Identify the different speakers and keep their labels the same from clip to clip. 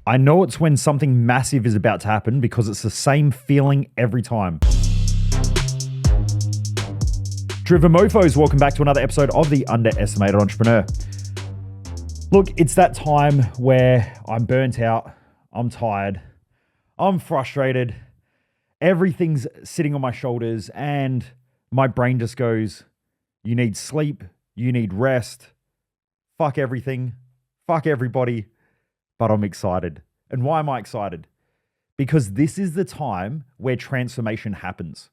Speaker 1: I know it's when something massive is about to happen because it's the same feeling every time. Driven Mofos, welcome back to another episode of The Underestimated Entrepreneur. Look, it's that time where I'm burnt out, I'm tired, I'm frustrated, everything's sitting on my shoulders, and my brain just goes, you need sleep, you need rest, fuck everything, fuck everybody. But I'm excited. And why am I excited? Because this is the time where transformation happens.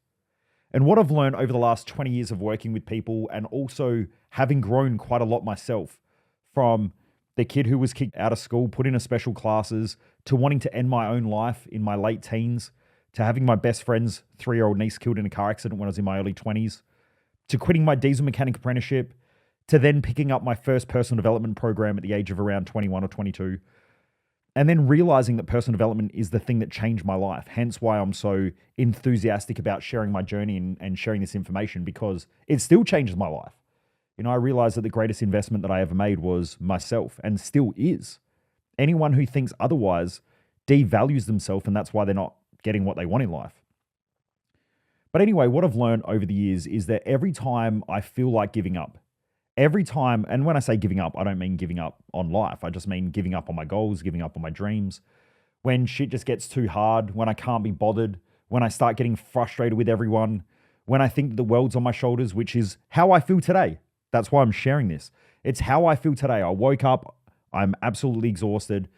Speaker 1: And what I've learned over the last 20 years of working with people and also having grown quite a lot myself, from the kid who was kicked out of school, put into special classes, to wanting to end my own life in my late teens, to having my best friend's 3-year-old niece killed in a car accident when I was in my early 20s, to quitting my diesel mechanic apprenticeship, to then picking up my first personal development program at the age of around 21 or 22. And then realizing that personal development is the thing that changed my life. Hence why I'm so enthusiastic about sharing my journey and sharing this information, because it still changes my life. You know, I realized that the greatest investment that I ever made was myself, and still is. Anyone who thinks otherwise devalues themselves, and that's why they're not getting what they want in life. But anyway, what I've learned over the years is that every time I feel like giving up, every time, and when I say giving up, I don't mean giving up on life. I just mean giving up on my goals, giving up on my dreams. When shit just gets too hard, when I can't be bothered, when I start getting frustrated with everyone, when I think that the world's on my shoulders, which is how I feel today. That's why I'm sharing this. It's how I feel today. I woke up, I'm absolutely exhausted.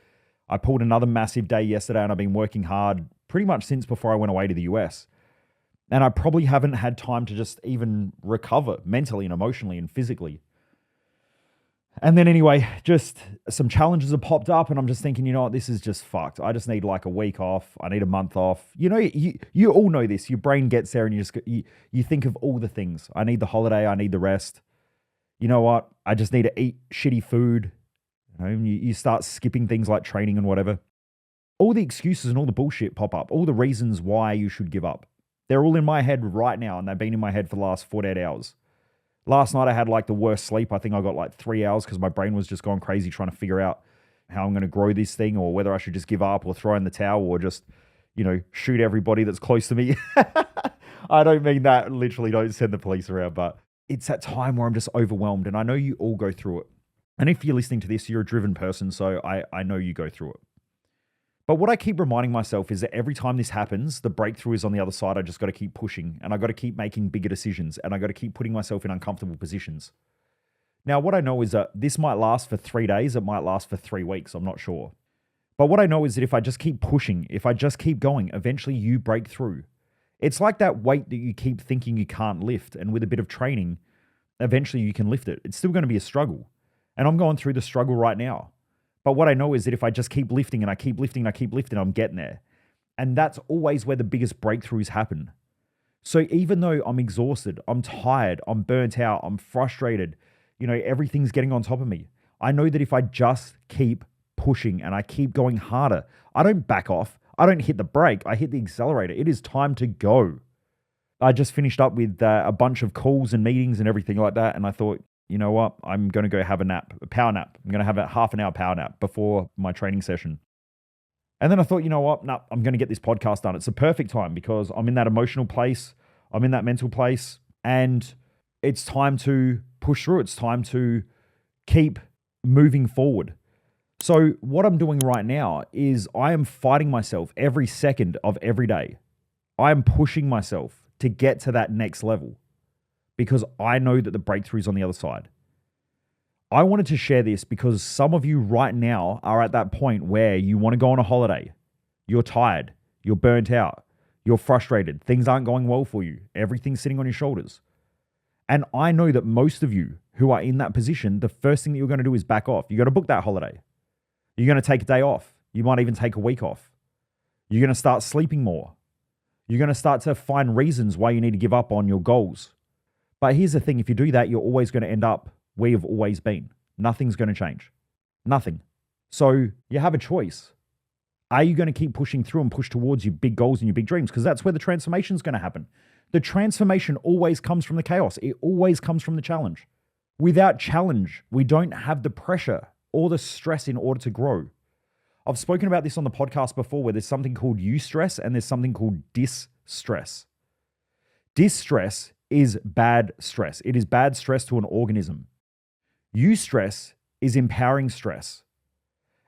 Speaker 1: I pulled another massive day yesterday, and I've been working hard pretty much since before I went away to the US. And I probably haven't had time to just even recover mentally and emotionally and physically. And then anyway, just some challenges have popped up, and I'm just thinking, you know what, this is just fucked. I just need like a week off. I need a month off. You know, you all know this. Your brain gets there and you think of all the things. I need the holiday. I need the rest. You know what? I just need to eat shitty food. You know, you start skipping things like training and whatever. All the excuses and all the bullshit pop up. All the reasons why you should give up. They're all in my head right now, and they've been in my head for the last 48 hours. Last night I had like the worst sleep. I think I got like 3 hours because my brain was just going crazy trying to figure out how I'm going to grow this thing, or whether I should just give up or throw in the towel or just, you know, shoot everybody that's close to me. I don't mean that. Literally, don't send the police around. But it's that time where I'm just overwhelmed, and I know you all go through it. And if you're listening to this, you're a driven person, so I know you go through it. But what I keep reminding myself is that every time this happens, the breakthrough is on the other side. I just got to keep pushing, and I got to keep making bigger decisions, and I got to keep putting myself in uncomfortable positions. Now, what I know is that this might last for 3 days. It might last for 3 weeks. I'm not sure. But what I know is that if I just keep pushing, if I just keep going, eventually you break through. It's like that weight that you keep thinking you can't lift, and with a bit of training, eventually you can lift it. It's still going to be a struggle. And I'm going through the struggle right now. But what I know is that if I just keep lifting and I keep lifting and I keep lifting, I'm getting there. And that's always where the biggest breakthroughs happen. So even though I'm exhausted, I'm tired, I'm burnt out, I'm frustrated, you know, everything's getting on top of me, I know that if I just keep pushing and I keep going harder, I don't back off, I don't hit the brake, I hit the accelerator. It is time to go. I just finished up with a bunch of calls and meetings and everything like that. And I thought, you know what? I'm going to go have a power nap. I'm going to have a half an hour power nap before my training session. And then I thought, you know what? No, I'm going to get this podcast done. It's a perfect time because I'm in that emotional place. I'm in that mental place, and it's time to push through. It's time to keep moving forward. So what I'm doing right now is I am fighting myself every second of every day. I am pushing myself to get to that next level, because I know that the breakthrough is on the other side. I wanted to share this because some of you right now are at that point where you want to go on a holiday. You're tired. You're burnt out. You're frustrated. Things aren't going well for you. Everything's sitting on your shoulders. And I know that most of you who are in that position, the first thing that you're going to do is back off. You're going to book that holiday. You're going to take a day off. You might even take a week off. You're going to start sleeping more. You're going to start to find reasons why you need to give up on your goals. But here's the thing, if you do that, you're always going to end up where you've always been. Nothing's going to change. Nothing. So you have a choice. Are you going to keep pushing through and push towards your big goals and your big dreams? Because that's where the transformation is going to happen. The transformation always comes from the chaos. It always comes from the challenge. Without challenge, we don't have the pressure or the stress in order to grow. I've spoken about this on the podcast before where there's something called eustress and there's something called distress. Distress is bad stress. It is bad stress to an organism. Eustress is empowering stress.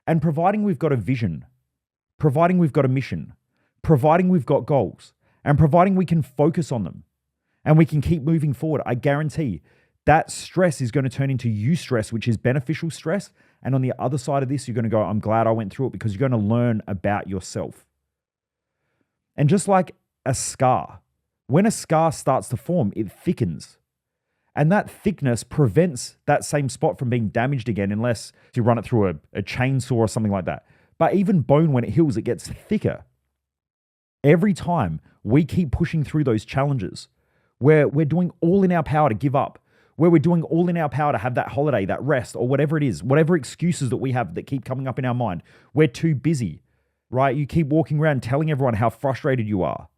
Speaker 1: And providing we've got a vision, providing we've got a mission, providing we've got goals, and providing we can focus on them and we can keep moving forward, I guarantee that stress is going to turn into eustress, which is beneficial stress. And on the other side of this, you're going to go, I'm glad I went through it, because you're going to learn about yourself. And just like a scar, when a scar starts to form, it thickens. And that thickness prevents that same spot from being damaged again unless you run it through a chainsaw or something like that. But even bone, when it heals, it gets thicker. Every time we keep pushing through those challenges where we're doing all in our power to give up, where we're doing all in our power to have that holiday, that rest, or whatever it is, whatever excuses that we have that keep coming up in our mind, we're too busy, right? You keep walking around telling everyone how frustrated you are,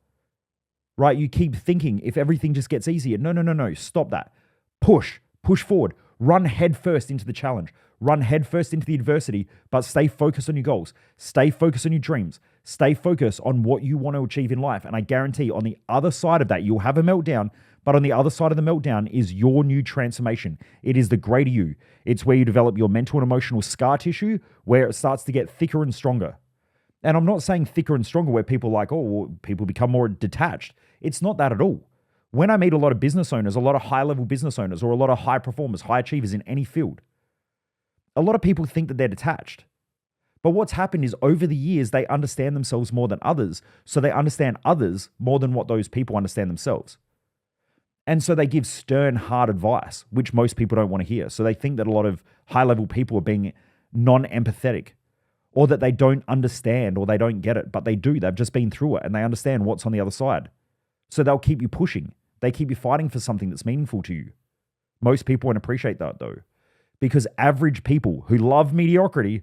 Speaker 1: right? You keep thinking if everything just gets easier. No. Stop that. Push forward, run headfirst into the challenge, run headfirst into the adversity, but stay focused on your goals, stay focused on your dreams, stay focused on what you want to achieve in life. And I guarantee on the other side of that, you'll have a meltdown, but on the other side of the meltdown is your new transformation. It is the greater you. It's where you develop your mental and emotional scar tissue, where it starts to get thicker and stronger. And I'm not saying thicker and stronger where people are like, oh, people become more detached. It's not that at all. When I meet a lot of business owners, a lot of high-level business owners, or a lot of high performers, high achievers in any field, a lot of people think that they're detached. But what's happened is over the years, they understand themselves more than others. So they understand others more than what those people understand themselves. And so they give stern, hard advice, which most people don't want to hear. So they think that a lot of high-level people are being non-empathetic, or that they don't understand, or they don't get it, but they do. They've just been through it and they understand what's on the other side. So they'll keep you pushing. They keep you fighting for something that's meaningful to you. Most people won't appreciate that though, because average people who love mediocrity,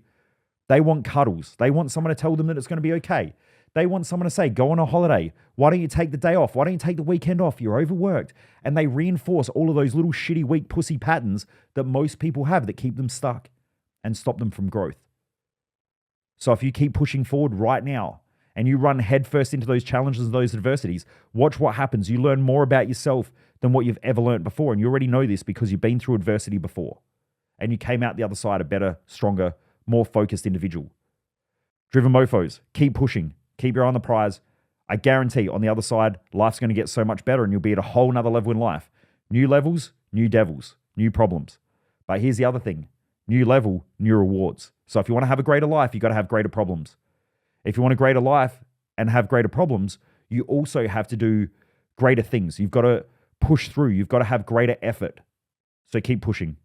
Speaker 1: they want cuddles. They want someone to tell them that it's going to be okay. They want someone to say, go on a holiday. Why don't you take the day off? Why don't you take the weekend off? You're overworked. And they reinforce all of those little shitty, weak pussy patterns that most people have that keep them stuck and stop them from growth. So if you keep pushing forward right now and you run headfirst into those challenges and those adversities, watch what happens. You learn more about yourself than what you've ever learned before. And you already know this because you've been through adversity before. And you came out the other side a better, stronger, more focused individual. Driven mofos, keep pushing. Keep your eye on the prize. I guarantee on the other side, life's going to get so much better and you'll be at a whole nother level in life. New levels, new devils, new problems. But here's the other thing. New level, new rewards. So if you want to have a greater life, you've got to have greater problems. If you want a greater life and have greater problems, you also have to do greater things. You've got to push through. You've got to have greater effort. So keep pushing.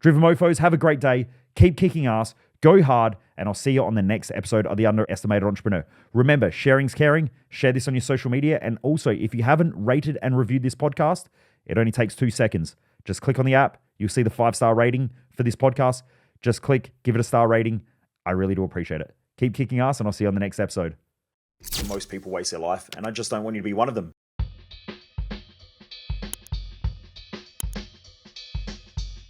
Speaker 1: Driven mofos, have a great day. Keep kicking ass. Go hard, and I'll see you on the next episode of The Underestimated Entrepreneur. Remember, sharing's caring. Share this on your social media. And also, if you haven't rated and reviewed this podcast, it only takes 2 seconds. Just click on the app. You'll see the 5-star rating for this podcast. Just click, give it a star rating. I really do appreciate it. Keep kicking ass, and I'll see you on the next episode. Most people waste their life, and I just don't want you to be one of them.